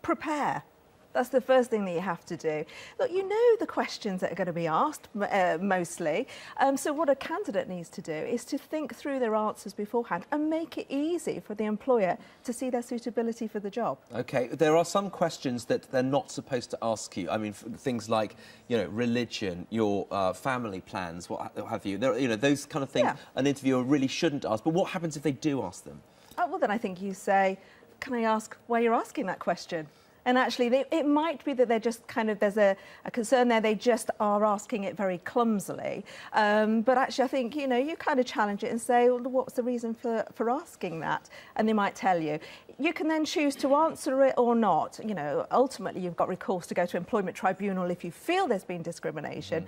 prepare. That's the first thing that you have to do. Look, you know the questions that are going to be asked, mostly. So what a candidate needs to do is to think through their answers beforehand and make it easy for the employer to see their suitability for the job. OK, there are some questions that they're not supposed to ask you. I mean, things like, you know, religion, your family plans, what have you. There, you know, those kind of things an interviewer really shouldn't ask. But what happens if they do ask them? Well, then I think you say, can I ask why you're asking that question? And actually, it might be that they're just kind of, there's a concern there, they just are asking it very clumsily. But actually, I think, you know, you kind of challenge it and say, well, what's the reason for asking that? And they might tell you. You can then choose to answer it or not. You know, ultimately, you've got recourse to go to Employment Tribunal if you feel there's been discrimination.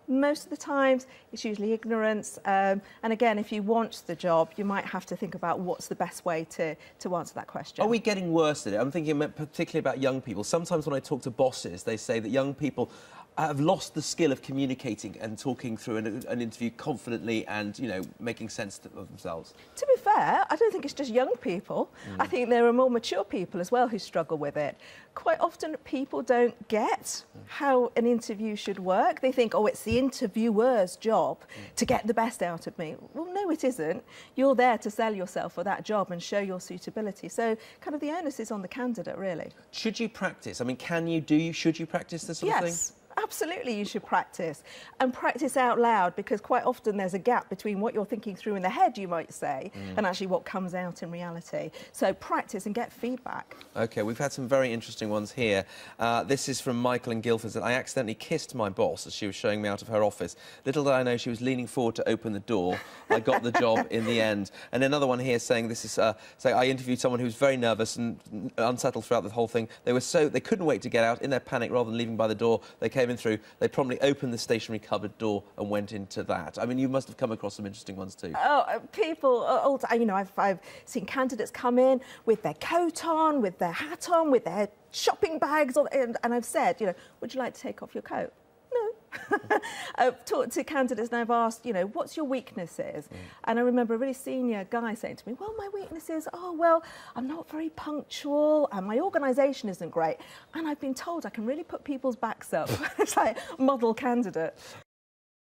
Most of the times, it's usually ignorance. And again, if you want the job, you might have to think about what's the best way to answer that question. Are we getting worse at it? I'm thinking particularly about young people. Sometimes when I talk to bosses, they say that young people have lost the skill of communicating and talking through an interview confidently and, you know, making sense of themselves. To be fair, I don't think it's just young people. I think there are more mature people as well who struggle with it. Quite often people don't get how an interview should work. They think, oh, it's the interviewer's job to get the best out of me. Well, no, it isn't. You're there to sell yourself for that job and show your suitability. So kind of the onus is on the candidate, really. Should you practice? I mean, should you practice this sort of thing? Absolutely, you should practice. And practice out loud, because quite often there's a gap between what you're thinking through in the head, you might say, and actually what comes out in reality. So practice and get feedback. OK, we've had some very interesting ones here. This is from Michael in Guildford. I accidentally kissed my boss as she was showing me out of her office. Little did I know she was leaning forward to open the door. I got the job in the end. And another one here saying this is, say I interviewed someone who was very nervous and unsettled throughout the whole thing. They couldn't wait to get out. In their panic, rather than leaving by the door, they came in through, they promptly opened the stationary cupboard door and went into that. I mean, you must have come across some interesting ones too. Oh, people, you know, I've seen candidates come in with their coat on, with their hat on, with their shopping bags on, and I've said, you know, would you like to take off your coat? No. I've talked to candidates and I've asked, you know, what's your weaknesses? And I remember a really senior guy saying to me, well, my weakness is, oh, well, I'm not very punctual and my organisation isn't great. And I've been told I can really put people's backs up. It's like model candidate.